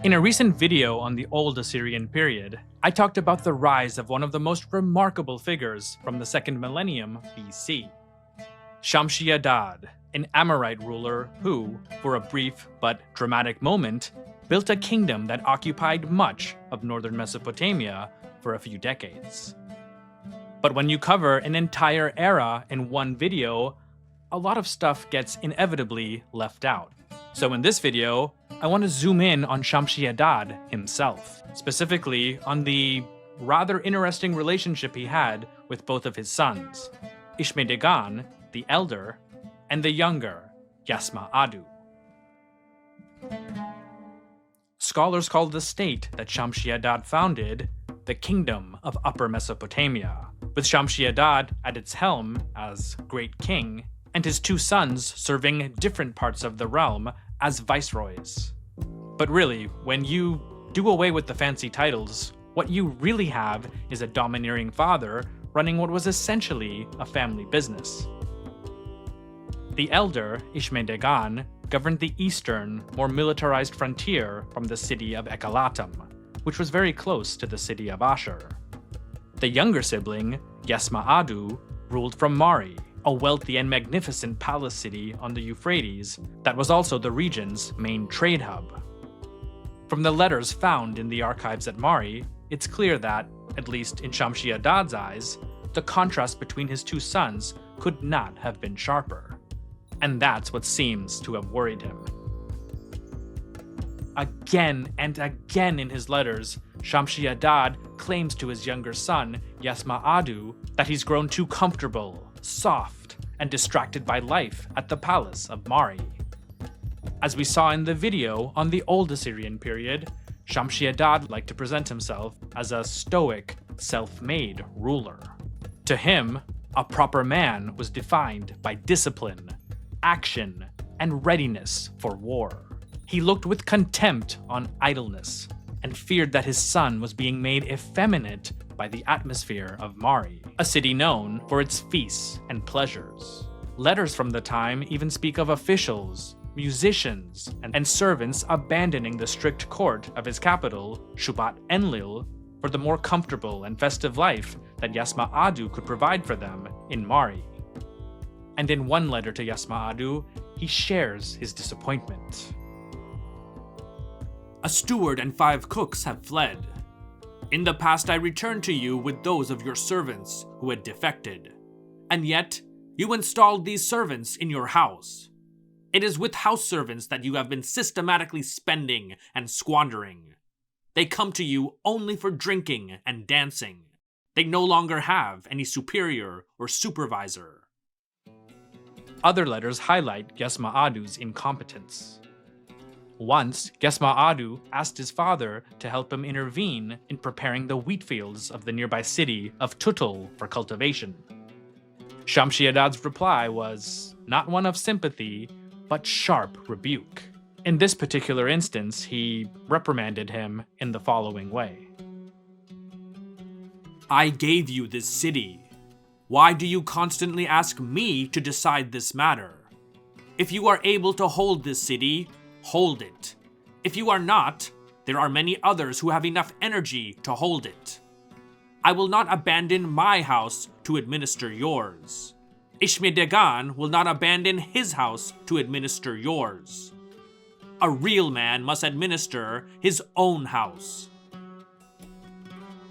In a recent video on the Old Assyrian period, I talked about the rise of one of the most remarkable figures from the 2nd millennium BC. Shamshi-Adad, an Amorite ruler who, for a brief but dramatic moment, built a kingdom that occupied much of northern Mesopotamia for a few decades. But when you cover an entire era in one video, a lot of stuff gets inevitably left out. So in this video, I want to zoom in on Shamshi-Adad himself, specifically on the rather interesting relationship he had with both of his sons, Ishme-Dagan, the elder, and the younger, Yasmah-Addu. Scholars call the state that Shamshi-Adad founded the Kingdom of Upper Mesopotamia, with Shamshi-Adad at its helm as Great King, and his two sons serving different parts of the realm as viceroys. But really, when you do away with the fancy titles, what you really have is a domineering father running what was essentially a family business. The elder, Ishme-Dagan, governed the eastern, more militarized frontier from the city of Ekalatum, which was very close to the city of Ashur. The younger sibling, Yasmah-Addu, ruled from Mari, a wealthy and magnificent palace city on the Euphrates that was also the region's main trade hub. From the letters found in the archives at Mari, it's clear that, at least in Shamshi-Adad's eyes, the contrast between his two sons could not have been sharper. And that's what seems to have worried him. Again and again in his letters, Shamshi-Adad claims to his younger son, Yasmah-Addu, that he's grown too comfortable, soft, and distracted by life at the palace of Mari. As we saw in the video on the Old Assyrian period, Shamshi-Adad liked to present himself as a stoic, self-made ruler. To him, a proper man was defined by discipline, action, and readiness for war. He looked with contempt on idleness and feared that his son was being made effeminate by the atmosphere of Mari, a city known for its feasts and pleasures. Letters from the time even speak of officials, musicians, and servants abandoning the strict court of his capital, Shubat-Enlil, for the more comfortable and festive life that Yasmah-Addu could provide for them in Mari. And in one letter to Yasmah-Addu, he shares his disappointment. "A steward and 5 cooks have fled. In the past I returned to you with those of your servants who had defected, and yet you installed these servants in your house. It is with house servants that you have been systematically spending and squandering. They come to you only for drinking and dancing. They no longer have any superior or supervisor." Other letters highlight Yasmah-Addu's incompetence. Once, Yasmah-Addu asked his father to help him intervene in preparing the wheat fields of the nearby city of Tutul for cultivation. Shamshi-Adad's reply was not one of sympathy, but sharp rebuke. In this particular instance, he reprimanded him in the following way. "I gave you this city. Why do you constantly ask me to decide this matter? If you are able to hold this city, hold it. If you are not, there are many others who have enough energy to hold it. I will not abandon my house to administer yours. Ishme-Dagan will not abandon his house to administer yours. A real man must administer his own house."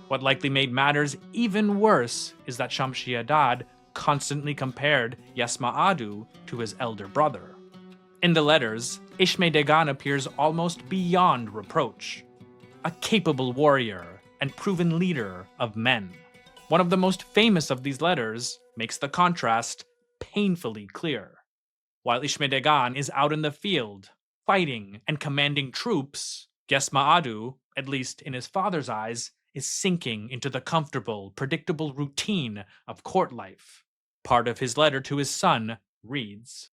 What likely made matters even worse is that Shamshi-Adad constantly compared Yasmah-Addu to his elder brother. In the letters, Ishme-Dagan appears almost beyond reproach, a capable warrior and proven leader of men. One of the most famous of these letters makes the contrast painfully clear. While Ishme-Dagan is out in the field, fighting and commanding troops, Yasmah-Addu, at least in his father's eyes, is sinking into the comfortable, predictable routine of court life. Part of his letter to his son reads,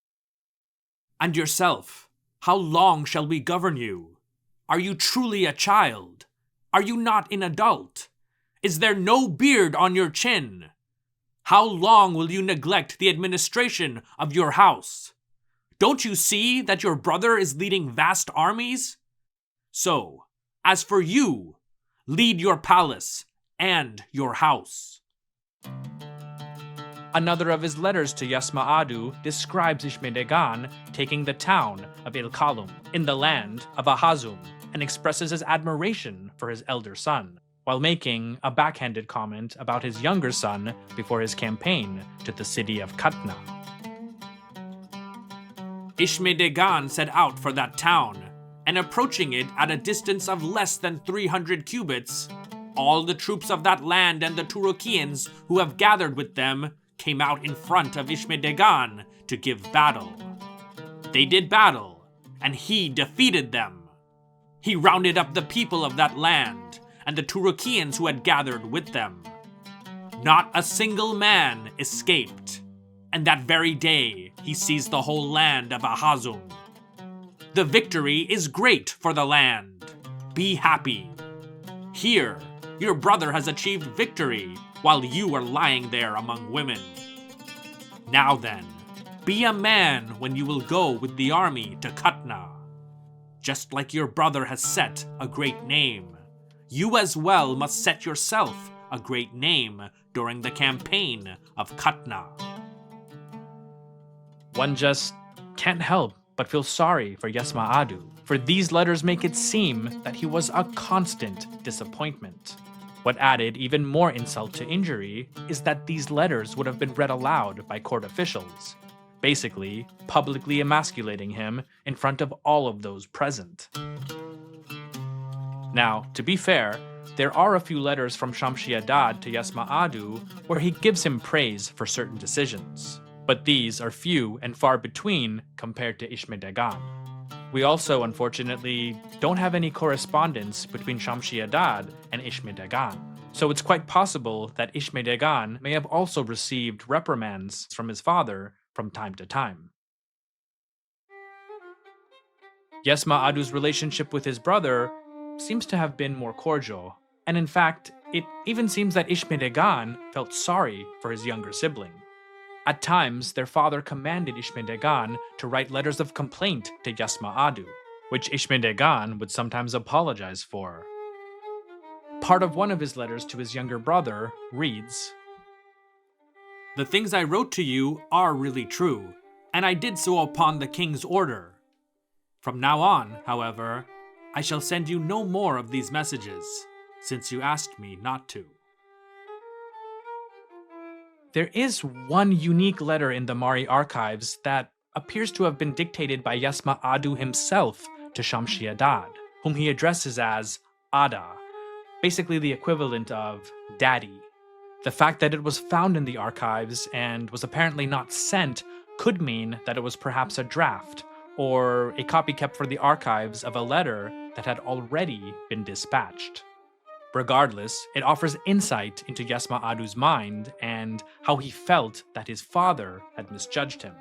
"And yourself, how long shall we govern you? Are you truly a child? Are you not an adult? Is there no beard on your chin? How long will you neglect the administration of your house? Don't you see that your brother is leading vast armies? So, As for you, lead your palace and your house." Another of his letters to Yasmah-Addu describes Ishme-Dagan taking the town of Il-Kalum in the land of Ahazum and expresses his admiration for his elder son, while making a backhanded comment about his younger son before his campaign to the city of Katna. Ishme-Dagan set out for that town, and approaching it at a distance of less than 300 cubits, all the troops of that land and the Turukians who have gathered with them came out in front of Ishme-Dagan to give battle. They did battle, and he defeated them. He rounded up the people of that land and the Turukians who had gathered with them. Not a single man escaped, and that very day he seized the whole land of Ahazum. The victory is great for the land. Be happy. Here, your brother has achieved victory while you are lying there among women. Now then, be a man when you will go with the army to Katna. Just like your brother has set a great name, you as well must set yourself a great name during the campaign of Katna. One just can't help but feel sorry for Yasmah-Addu, for these letters make it seem that he was a constant disappointment. What added even more insult to injury is that these letters would have been read aloud by court officials, basically publicly emasculating him in front of all of those present. Now, to be fair, there are a few letters from Shamshi-Adad to Yasmah-Addu where he gives him praise for certain decisions, but these are few and far between compared to Ishme-Dagan. We also, unfortunately, don't have any correspondence between Shamshi-Adad and Ishme-Dagan, so it's quite possible that Ishme-Dagan may have also received reprimands from his father from time to time. Yasmah-Addu's relationship with his brother seems to have been more cordial, and in fact, it even seems that Ishme-Dagan felt sorry for his younger sibling. At times, their father commanded Ishme-Dagan to write letters of complaint to Yasmah-Addu, which Ishme-Dagan would sometimes apologize for. Part of one of his letters to his younger brother reads, "The things I wrote to you are really true, and I did so upon the king's order. From now on, however, I shall send you no more of these messages, since you asked me not to." There is one unique letter in the Mari archives that appears to have been dictated by Yasmah-Addu himself to Shamshi-Adad, whom he addresses as Adda, basically the equivalent of Daddy. The fact that it was found in the archives and was apparently not sent could mean that it was perhaps a draft, or a copy kept for the archives of a letter that had already been dispatched. Regardless, it offers insight into Yasmah-Addu's mind and how he felt that his father had misjudged him.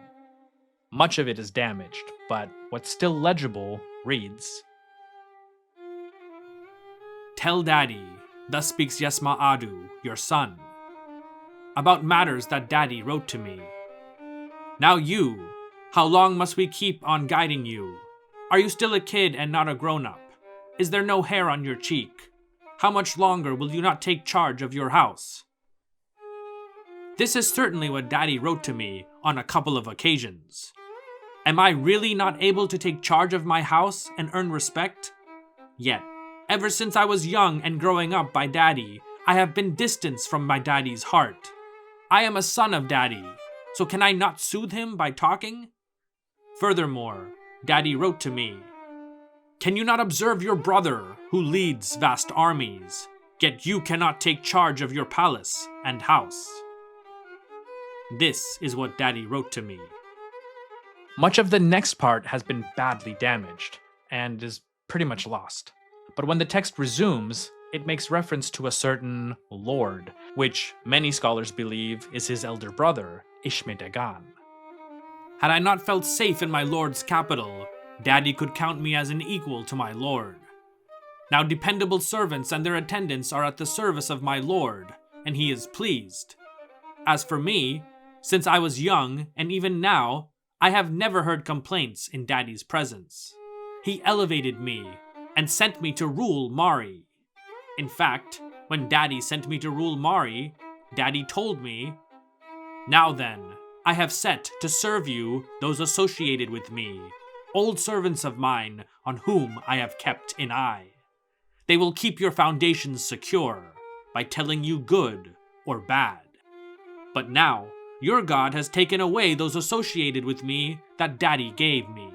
Much of it is damaged, but what's still legible reads, "Tell Daddy, thus speaks Yasmah-Addu, your son, about matters that Daddy wrote to me. Now you, how long must we keep on guiding you? Are you still a kid and not a grown-up? Is there no hair on your cheek? How much longer will you not take charge of your house?" This is certainly what Daddy wrote to me on a couple of occasions. Am I really not able to take charge of my house and earn respect? Yet, ever since I was young and growing up by Daddy, I have been distanced from my Daddy's heart. I am a son of Daddy, so can I not soothe him by talking? Furthermore, Daddy wrote to me, "Can you not observe your brother, who leads vast armies, yet you cannot take charge of your palace and house?" This is what Daddy wrote to me. Much of the next part has been badly damaged, and is pretty much lost. But when the text resumes, it makes reference to a certain lord, which many scholars believe is his elder brother, Ishme-Dagan. "Had I not felt safe in my lord's capital, Daddy could count me as an equal to my lord. Now dependable servants and their attendants are at the service of my lord, and he is pleased. As for me, since I was young, and even now, I have never heard complaints in Daddy's presence. He elevated me, and sent me to rule Mari. In fact, when Daddy sent me to rule Mari, Daddy told me, "Now then, I have set to serve you those associated with me, old servants of mine on whom I have kept an eye. They will keep your foundations secure by telling you good or bad. But now, your God has taken away those associated with me that Daddy gave me.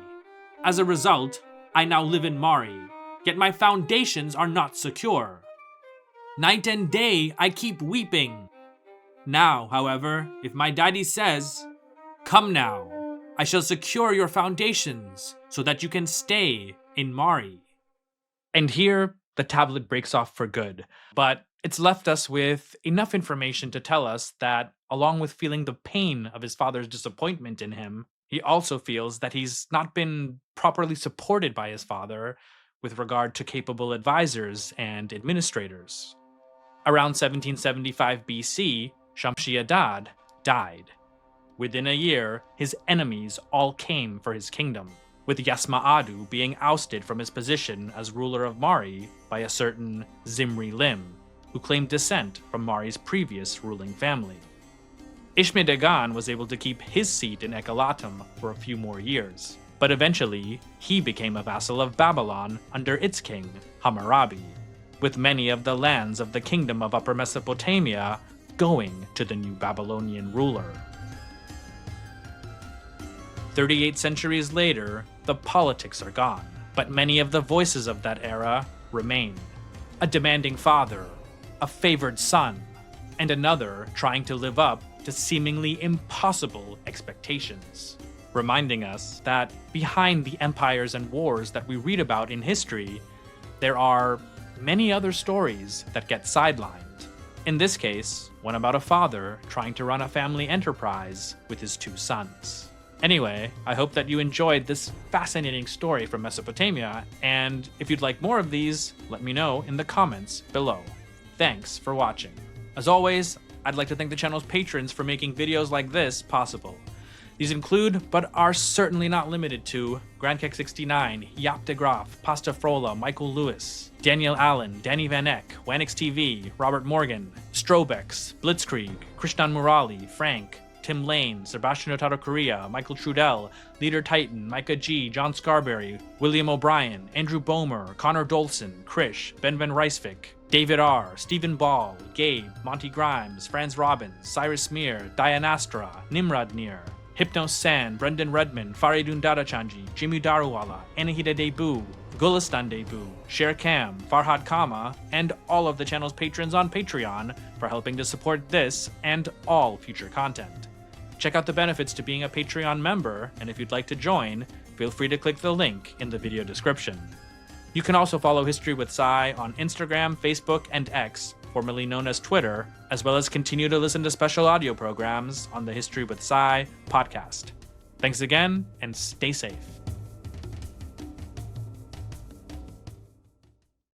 As a result, I now live in Mari, yet my foundations are not secure. Night and day I keep weeping. Now, however, if my daddy says, 'Come now, I shall secure your foundations so that you can stay in Mari.'" And here, the tablet breaks off for good, but it's left us with enough information to tell us that, along with feeling the pain of his father's disappointment in him, he also feels that he's not been properly supported by his father with regard to capable advisors and administrators. Around 1775 BC, Shamshi-Adad died. Within a year, his enemies all came for his kingdom, with Yasmah-Addu being ousted from his position as ruler of Mari by a certain Zimri-Lim, who claimed descent from Mari's previous ruling family. Ishme-Dagan was able to keep his seat in Ekalatum for a few more years, but eventually he became a vassal of Babylon under its king, Hammurabi, with many of the lands of the Kingdom of Upper Mesopotamia going to the new Babylonian ruler. 38 centuries later, the politics are gone, but many of the voices of that era remain. A demanding father, a favored son, and another trying to live up to seemingly impossible expectations, reminding us that behind the empires and wars that we read about in history, there are many other stories that get sidelined. In this case, one about a father trying to run a family enterprise with his two sons. Anyway, I hope that you enjoyed this fascinating story from Mesopotamia, and if you'd like more of these, let me know in the comments below. Thanks for watching. As always, I'd like to thank the channel's patrons for making videos like this possible. These include, but are certainly not limited to, GrandKek69, Yap de Graaf, Pasta Frola, Michael Lewis, Daniel Allen, Danny Van Eck, Wanix TV, Robert Morgan, Strobex, Blitzkrieg, Krishnan Murali, Frank, Tim Lane, Sebastian Otaro Korea, Michael Trudell, Leader Titan, Micah G, John Scarberry, William O'Brien, Andrew Bomer, Connor Dolson, Krish, Ben Van Rysvik, David R, Stephen Ball, Gabe, Monty Grimes, Franz Robbins, Cyrus Smear, Dianastra, Nimrod Nir, Hypno San, Brendan Redman, Faridun Dadachanji, Jimmy Daruwala, Anahida Debu, Gulistan Debu, Sher Kam, Farhad Kama, and all of the channel's patrons on Patreon for helping to support this and all future content. Check out the benefits to being a Patreon member, and if you'd like to join, feel free to click the link in the video description. You can also follow History with Sai on Instagram, Facebook, and X, formerly known as Twitter, as well as continue to listen to special audio programs on the History with Sai podcast. Thanks again, and stay safe.